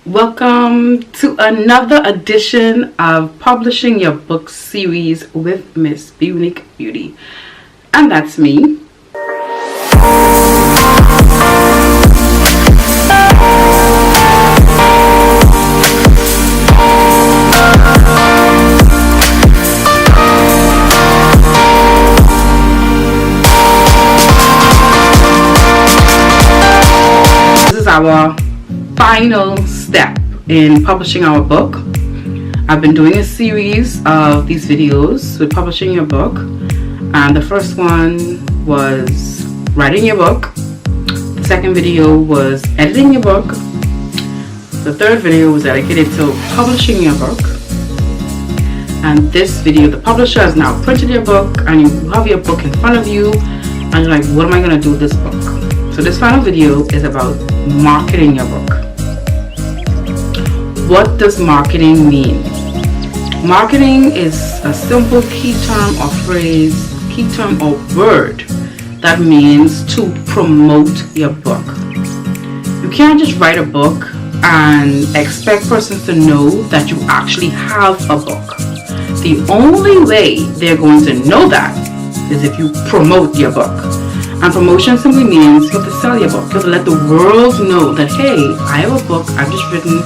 Welcome to another edition of Publishing Your Book series with Miss Unique Beauty. And that's me. This is our final step in publishing our book. I've been doing a series of these videos with publishing your book, and the first one was writing your book, the second video was editing your book, the third video was dedicated to publishing your book, and this video, the publisher has now printed your book and you have your book in front of you and you're like, what am I going to do with this book? So this final video is about marketing your book. What does marketing mean? Marketing is a simple key term or phrase, key term or word that means to promote your book. You can't just write a book and expect persons to know that you actually have a book. The only way they're going to know that is if you promote your book. And promotion simply means you have to sell your book. You have to let the world know that, hey, I have a book I've just written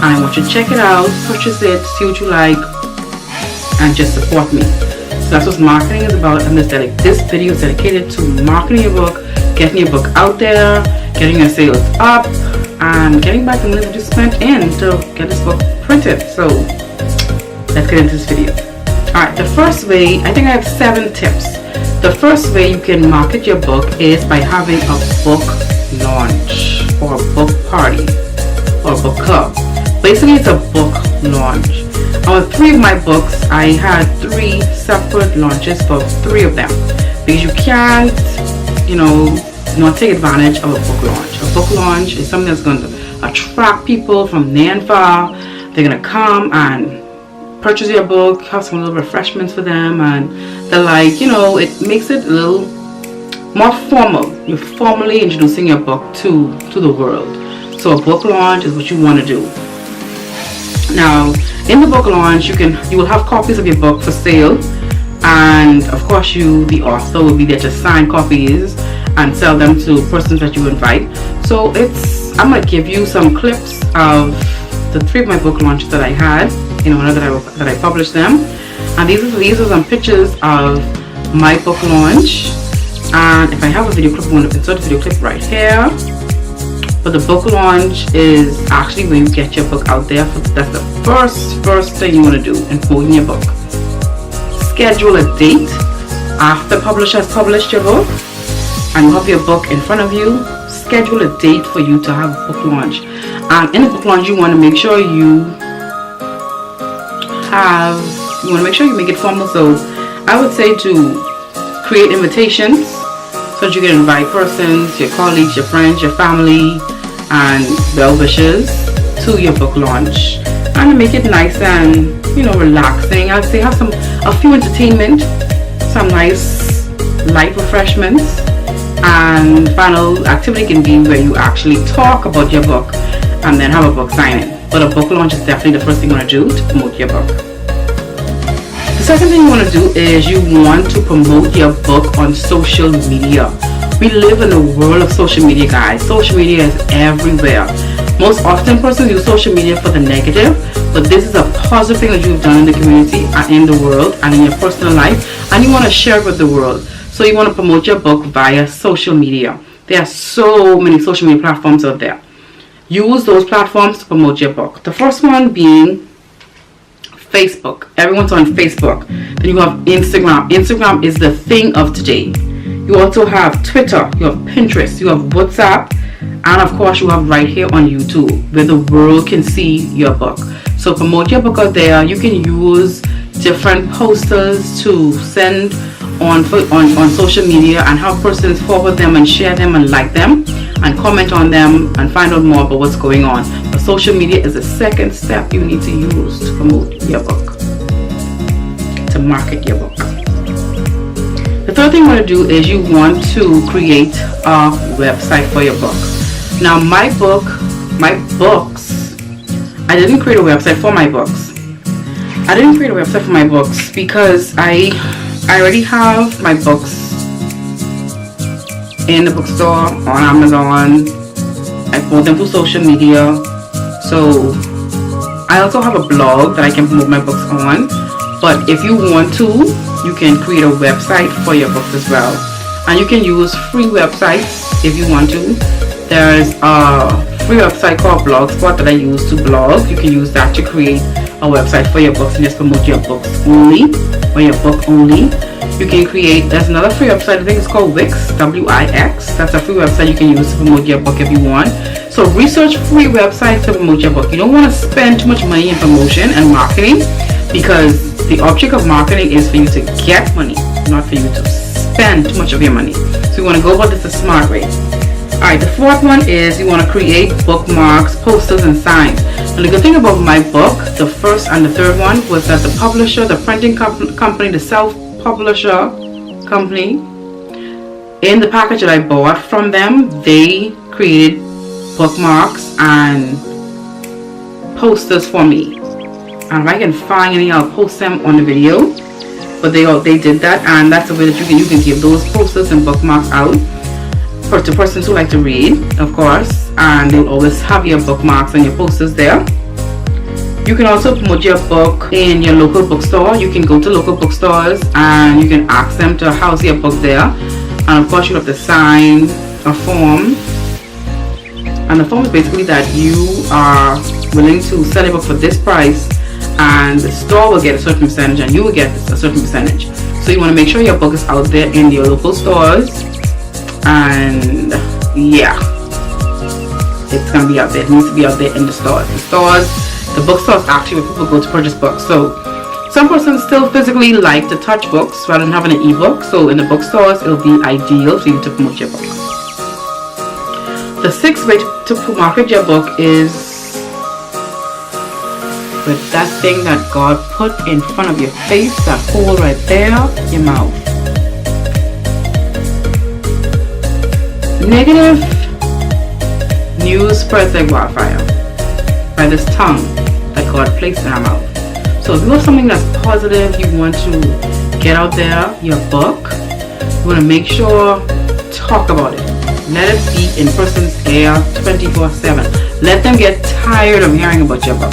and I want you to check it out, purchase it, see what you like, and just support me. So that's what marketing is about, and this video is dedicated to marketing your book, getting your book out there, getting your sales up, and getting back the money that you spent in to get this book printed. So let's get into this video. Alright, the first way, I think I have 7 tips. The first way you can market your book is by having a book launch or a book party or a book club. Basically, it's a book launch. On 3 of my books, I had 3 separate launches for 3 of them, because you can't, not take advantage of a book launch. A book launch is something that's going to attract people from near and far. They're going to come and purchase your book, have some little refreshments for them, and they're like, it makes it a little more formal. You're formally introducing your book to the world. So a book launch is what you want to do. Now, in the book launch, you will have copies of your book for sale, and of course the author will be there to sign copies and sell them to persons that you invite. So I'm going to give you some clips of the 3 of my book launches that I had in order that I published them, and these are some pictures of my book launch. And if I have a video clip, I'm going to insert a video clip right here. But the book launch is actually when you get your book out there. That's the first thing you want to do in promoting your book. Schedule a date after the publisher has published your book and you have your book in front of you. Schedule a date for you to have a book launch. And in the book launch, you want to make sure you make it formal. So I would say to create invitations so that you can invite persons, your colleagues, your friends, your family, and well-wishers to your book launch, and to make it nice and relaxing. I'd say have a few entertainment, some nice light refreshments, and final activity can be where you actually talk about your book and then have a book signing. But a book launch is definitely the first thing you want to do to promote your book. The second thing you want to do is you want to promote your book on social media. We live in a world of social media, guys. Social media is everywhere. Most often persons use social media for the negative, but this is a positive thing that you've done in the community and in the world and in your personal life, and you want to share it with the world. So you want to promote your book via social media. There are so many social media platforms out there. Use those platforms to promote your book. The first one being Facebook. Everyone's on Facebook. Then you have Instagram. Instagram is the thing of today. You also have Twitter, you have Pinterest, you have WhatsApp, and of course you have right here on YouTube where the world can see your book. So promote your book out there. You can use different posters to send on social media and have persons forward them and share them and like them and comment on them and find out more about what's going on. But social media is the second step you need to use to promote your book, to market your book. The third thing you want to do is you want to create a website for your book. Now my books I didn't create a website for my books. I didn't create a website for my books because I already have my books in the bookstore, on Amazon. I post them through social media. So I also have a blog that I can promote my books on. But if you want to, you can create a website for your books as well. And you can use free websites if you want to. There's a free website called Blogspot that I use to blog. You can use that to create a website for your books and just promote your books only, or your book only. You can create, there's another free website, I think it's called Wix, W-I-X. That's a free website you can use to promote your book if you want. So research free websites to promote your book. You don't want to spend too much money in promotion and marketing, because the object of marketing is for you to get money, not for you to spend too much of your money. So you want to go about this a smart way. Alright, the fourth one is you want to create bookmarks, posters, and signs. And the good thing about my book, the first and the third one, was that the publisher, the printing company, the self-publisher company, in the package that I bought from them, they created bookmarks and posters for me. And if I can find any, I'll post them on the video. But they did that, and that's the way that you can give those posters and bookmarks out to persons who like to read, of course, and they'll always have your bookmarks and your posters there. You can also promote your book in your local bookstore. You can go to local bookstores and you can ask them to house your book there. And of course you have to sign a form. And the form is basically that you are willing to sell your book for this price, and the store will get a certain percentage and you will get a certain percentage. So you want to make sure your book is out there in your local stores. And yeah, it's gonna be out there. It needs to be out there in the stores. The bookstores actually where people go to purchase books. So some persons still physically like to touch books rather than having an ebook. So in the bookstores, it'll be ideal for you to promote your book. The sixth way to market your book is with that thing that God put in front of your face, that hole right there, your mouth. Negative news spreads like wildfire by this tongue that God placed in our mouth. So if you have something that's positive, you want to get out there, your book, you want to make sure, talk about it. Let it be in person's ear 24/7. Let them get tired of hearing about your book.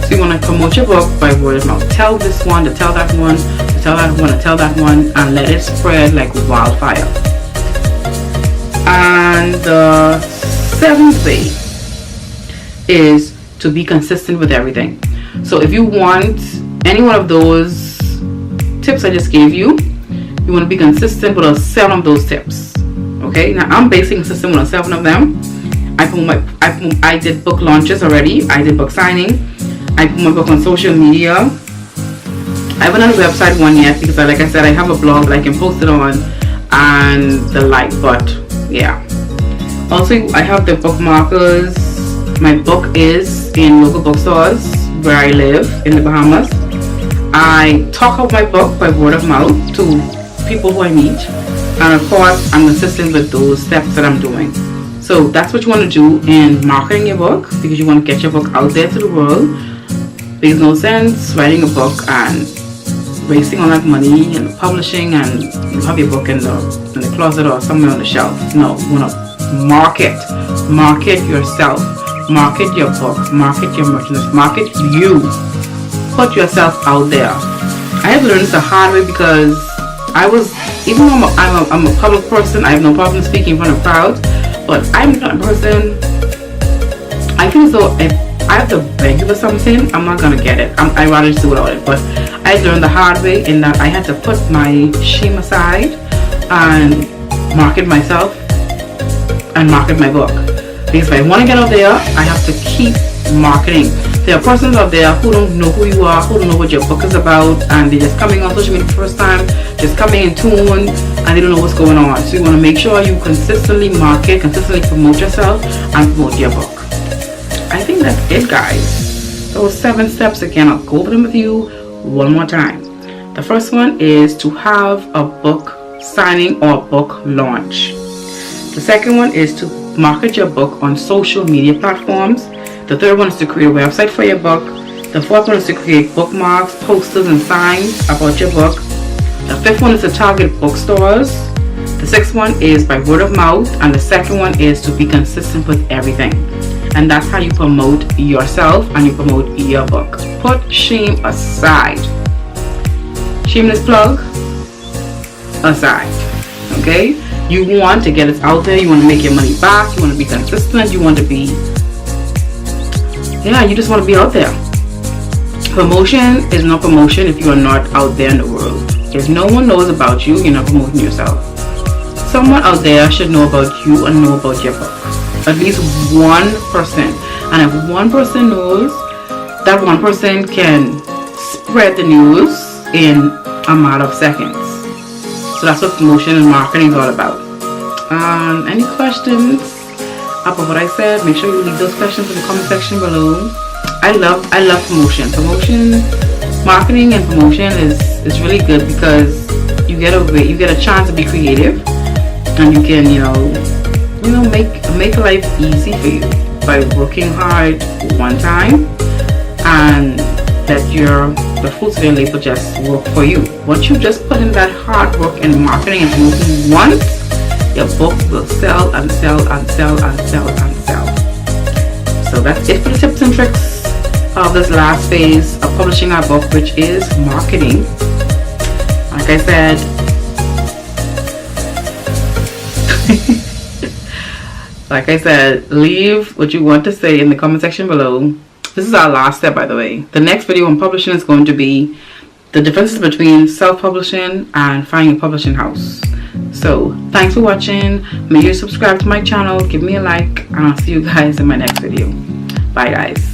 So you want to promote your book by word of mouth. Tell this one, to tell that one, to tell that one, to tell that one, and let it spread like wildfire. And the seventh way is to be consistent with everything. So if you want any one of those tips I just gave you, you want to be consistent with 7 of those tips. Okay, now I'm basically consistent with 7 of them. I did book launches already. I did book signing. I put my book on social media. I haven't done a website one yet because, like I said, I have a blog that I can post it on and the like. But yeah, also I have the bookmarkers. My book is in local bookstores where I live in the Bahamas. I talk about my book by word of mouth to people who I meet, and of course I'm consistent with those steps that I'm doing. So that's what you want to do in marketing your book, because you want to get your book out there to the world. There's no sense writing a book and wasting all that money and publishing, and you have your book in the closet or somewhere on the shelf. No, you want to market yourself, market your book, market your merchandise, market you. Put yourself out there. I have learned this the hard way, because even though I'm a public person, I have no problem speaking in front of crowds, but I'm not a person. I feel as though if I have to beg you for something, I'm not gonna get it. I'd rather just do without it. But I learned the hard way in that I had to put my shame aside and market myself and market my book. Because if I want to get out there, I have to keep marketing. There are persons out there who don't know who you are, who don't know what your book is about, and they're just coming on social media for the first time, just coming in tune, and they don't know what's going on. So you want to make sure you consistently market, consistently promote yourself, and promote your book. I think that's it, guys. Those 7 steps again, I'll go over them with you one more time. The first one is to have a book signing or book launch. The second one is to market your book on social media platforms. The third one is to create a website for your book. The fourth one is to create bookmarks, posters, and signs about your book. The fifth one is to target bookstores. The sixth one is by word of mouth, and the second one is to be consistent with everything. And that's how you promote yourself and you promote your book. Put shame aside. Shameless plug aside. Okay? You want to get it out there, you want to make your money back, you want to be consistent, you want to be, you just want to be out there. Promotion is not promotion if you are not out there in the world. If no one knows about you, you're not promoting yourself. Someone out there should know about you and know about your book. At least one person. And if one person knows, that one person can spread the news in a matter of seconds. So that's what promotion and marketing is all about. Any questions about what I said? Make sure you leave those questions in the comment section below. I love promotion. Marketing and promotion is really good because you get a chance to be creative, and you can make life easy for you by working hard one time, and that the fruits of your labor just work for you. Once you just put in that hard work in marketing and promotion once, your book will sell and sell and sell and sell and sell. So that's it for the tips and tricks of this last phase of publishing our book, which is marketing. Like I said, leave what you want to say in the comment section below. This is our last step, by the way. The next video on publishing is going to be the differences between self-publishing and finding a publishing house. So thanks for watching. Make sure you subscribe to my channel, give me a like, and I'll see you guys in my next video. Bye guys.